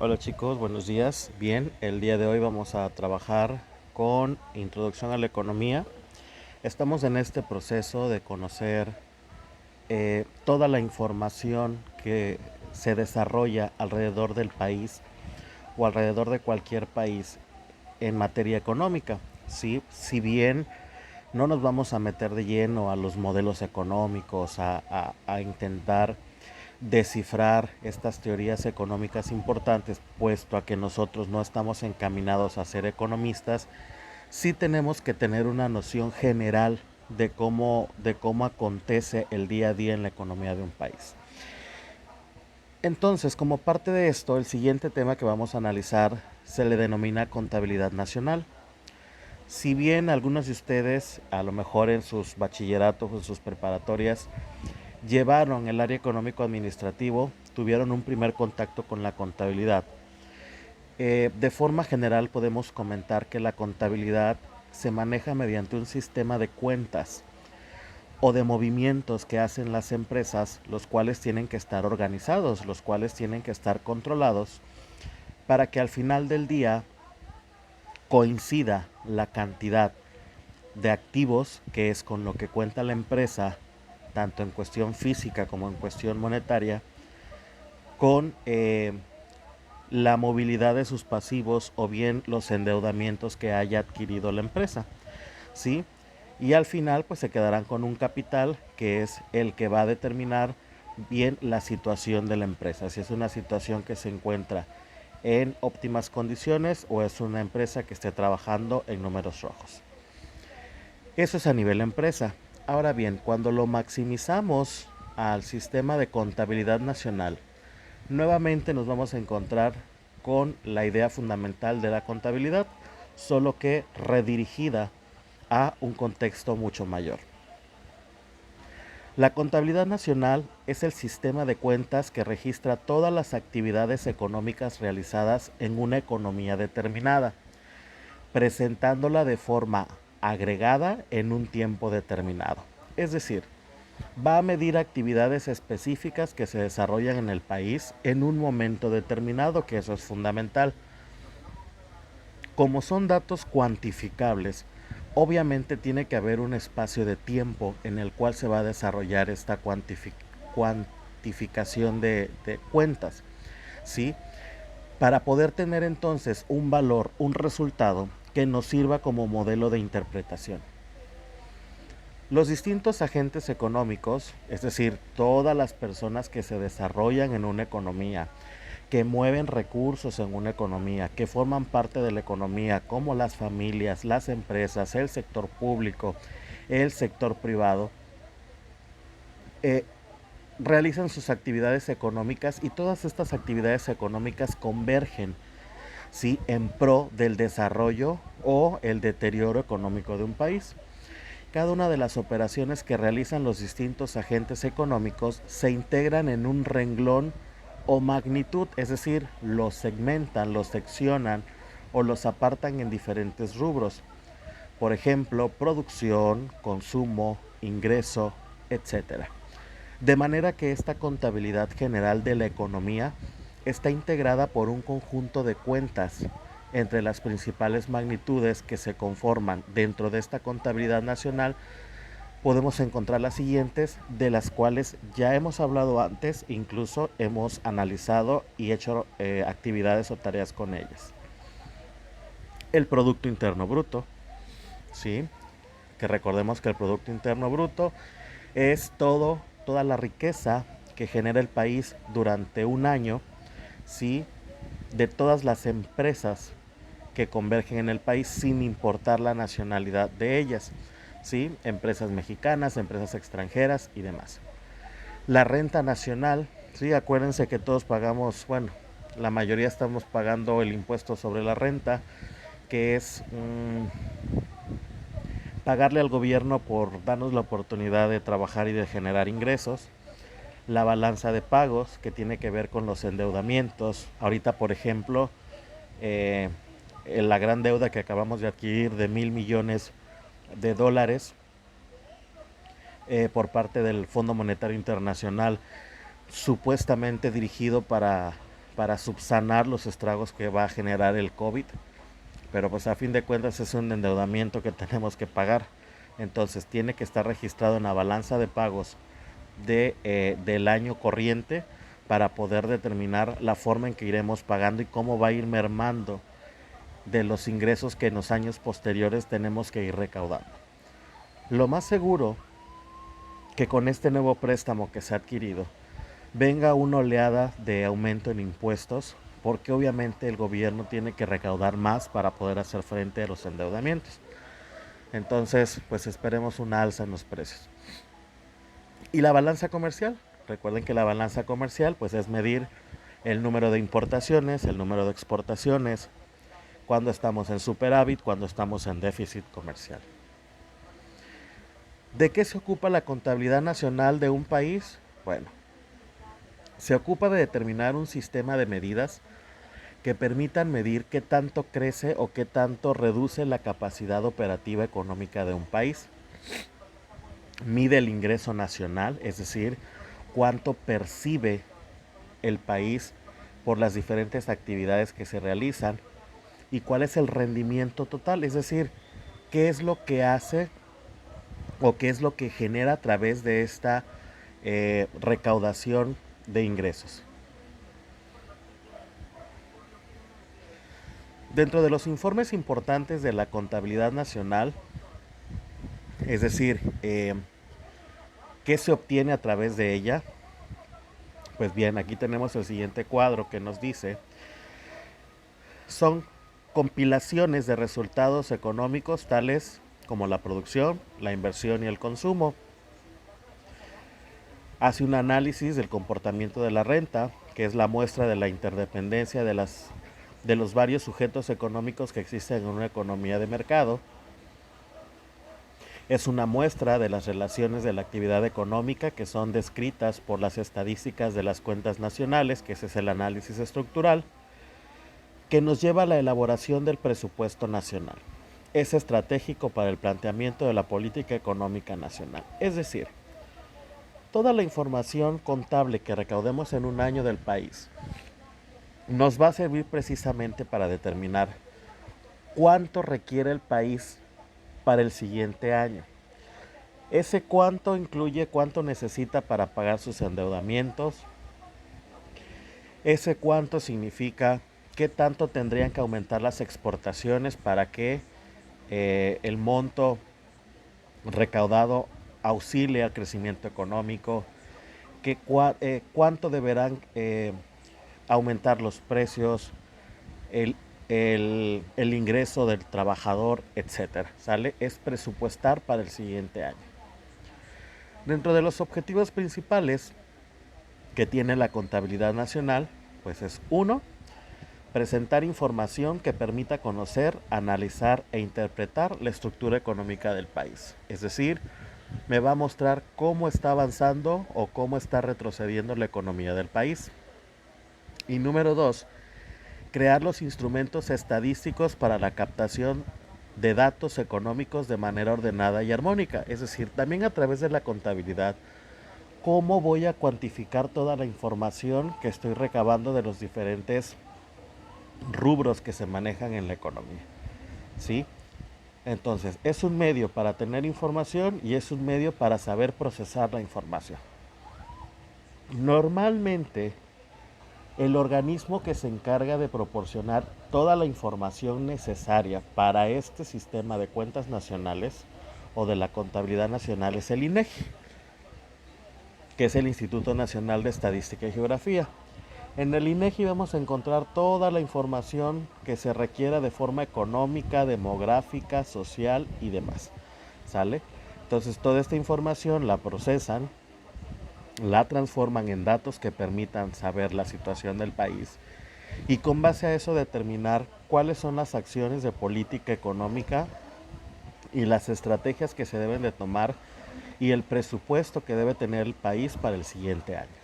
Hola chicos, buenos días. Bien, el día de hoy vamos a trabajar con Introducción a la Economía. Estamos en este proceso de conocer toda la información que se desarrolla alrededor del país o alrededor de cualquier país en materia económica. ¿Sí? Si bien no nos vamos a meter de lleno a los modelos económicos, a intentar descifrar estas teorías económicas importantes, puesto a que nosotros no estamos encaminados a ser economistas, sí tenemos que tener una noción general de cómo acontece el día a día en la economía de un país. Entonces, como parte de esto, el siguiente tema que vamos a analizar se le denomina contabilidad nacional. Si bien algunos de ustedes, a lo mejor en sus bachilleratos o en sus preparatorias, llevaron el área económico-administrativo, tuvieron un primer contacto con la contabilidad. De forma general podemos comentar que la contabilidad se maneja mediante un sistema de cuentas o de movimientos que hacen las empresas, los cuales tienen que estar organizados, los cuales tienen que estar controlados, para que al final del día coincida la cantidad de activos, que es con lo que cuenta la empresa, tanto en cuestión física como en cuestión monetaria, con la movilidad de sus pasivos o bien los endeudamientos que haya adquirido la empresa, ¿sí? Y al final pues se quedarán con un capital que es el que va a determinar bien la situación de la empresa, si es una situación que se encuentra en óptimas condiciones o es una empresa que esté trabajando en números rojos. Eso es a nivel empresa. Ahora bien, cuando lo maximizamos al sistema de contabilidad nacional, nuevamente nos vamos a encontrar con la idea fundamental de la contabilidad, solo que redirigida a un contexto mucho mayor. La contabilidad nacional es el sistema de cuentas que registra todas las actividades económicas realizadas en una economía determinada, presentándola de forma agregada en un tiempo determinado. Es decir, va a medir actividades específicas que se desarrollan en el país en un momento determinado, que eso es fundamental. Como son datos cuantificables, obviamente tiene que haber un espacio de tiempo en el cual se va a desarrollar esta cuantificación de cuentas, ¿sí? Para poder tener entonces un valor, un resultado que nos sirva como modelo de interpretación. Los distintos agentes económicos, es decir, todas las personas que se desarrollan en una economía, que mueven recursos en una economía, que forman parte de la economía, como las familias, las empresas, el sector público, el sector privado, eh, realizan sus actividades económicas y todas estas actividades económicas convergen, ¿sí?, en pro del desarrollo o el deterioro económico de un país. Cada una de las operaciones que realizan los distintos agentes económicos se integran en un renglón o magnitud, es decir, los segmentan, los seccionan o los apartan en diferentes rubros. Por ejemplo, producción, consumo, ingreso, etcétera. De manera que esta contabilidad general de la economía está integrada por un conjunto de cuentas entre las principales magnitudes que se conforman dentro de esta contabilidad nacional. Podemos encontrar las siguientes, de las cuales ya hemos hablado antes, incluso hemos analizado y hecho actividades o tareas con ellas. El Producto Interno Bruto, ¿sí? Que recordemos que el Producto Interno Bruto es toda la riqueza que genera el país durante un año, ¿sí?, de todas las empresas que convergen en el país sin importar la nacionalidad de ellas, ¿sí? Empresas mexicanas, empresas extranjeras y demás. La renta nacional, ¿sí? Acuérdense que todos pagamos, bueno, la mayoría estamos pagando el impuesto sobre la renta, que es pagarle al gobierno por darnos la oportunidad de trabajar y de generar ingresos. La balanza de pagos, que tiene que ver con los endeudamientos. Ahorita, por ejemplo, eh, la gran deuda que acabamos de adquirir de $1,000 millones por parte del Fondo Monetario Internacional, supuestamente dirigido para subsanar los estragos que va a generar el COVID, pero pues a fin de cuentas es un endeudamiento que tenemos que pagar. Entonces tiene que estar registrado en la balanza de pagos del año corriente para poder determinar la forma en que iremos pagando y cómo va a ir mermando de los ingresos que en los años posteriores tenemos que ir recaudando. Lo más seguro que con este nuevo préstamo que se ha adquirido venga una oleada de aumento en impuestos, porque obviamente el gobierno tiene que recaudar más para poder hacer frente a los endeudamientos. Entonces, pues esperemos una alza en los precios. Y la balanza comercial, recuerden que la balanza comercial pues es medir el número de importaciones, el número de exportaciones, cuando estamos en superávit, cuando estamos en déficit comercial. ¿De qué se ocupa la contabilidad nacional de un país? Bueno, se ocupa de determinar un sistema de medidas que permitan medir qué tanto crece o qué tanto reduce la capacidad operativa económica de un país. Mide el ingreso nacional, es decir, cuánto percibe el país por las diferentes actividades que se realizan y cuál es el rendimiento total, es decir, qué es lo que hace o qué es lo que genera a través de esta recaudación de ingresos. Dentro de los informes importantes de la contabilidad nacional, es decir, ¿qué se obtiene a través de ella? Pues bien, aquí tenemos el siguiente cuadro que nos dice, son compilaciones de resultados económicos tales como la producción, la inversión y el consumo. Hace un análisis del comportamiento de la renta, que es la muestra de la interdependencia de los varios sujetos económicos que existen en una economía de mercado. Es una muestra de las relaciones de la actividad económica que son descritas por las estadísticas de las cuentas nacionales, que ese es el análisis estructural, que nos lleva a la elaboración del presupuesto nacional. Es estratégico para el planteamiento de la política económica nacional. Es decir, toda la información contable que recaudemos en un año del país nos va a servir precisamente para determinar cuánto requiere el país para el siguiente año. Ese cuánto incluye cuánto necesita para pagar sus endeudamientos. Ese cuánto significa qué tanto tendrían que aumentar las exportaciones para que el monto recaudado auxilie al crecimiento económico, cuánto deberán aumentar los precios, el, el ingreso del trabajador, etcétera. ¿Sale? Es presupuestar para el siguiente año. Dentro de los objetivos principales que tiene la contabilidad nacional, pues es uno, presentar información que permita conocer, analizar e interpretar la estructura económica del país. Es decir, me va a mostrar cómo está avanzando o cómo está retrocediendo la economía del país. Y número dos, crear los instrumentos estadísticos para la captación de datos económicos de manera ordenada y armónica. Es decir, también a través de la contabilidad, cómo voy a cuantificar toda la información que estoy recabando de los diferentes rubros que se manejan en la economía. ¿Sí? Entonces, es un medio para tener información y es un medio para saber procesar la información. Normalmente, el organismo que se encarga de proporcionar toda la información necesaria para este sistema de cuentas nacionales o de la contabilidad nacional es el INEGI, que es el Instituto Nacional de Estadística y Geografía. En el INEGI vamos a encontrar toda la información que se requiera de forma económica, demográfica, social y demás. ¿Sale? Entonces toda esta información la procesan, la transforman en datos que permitan saber la situación del país y con base a eso determinar cuáles son las acciones de política económica y las estrategias que se deben de tomar y el presupuesto que debe tener el país para el siguiente año.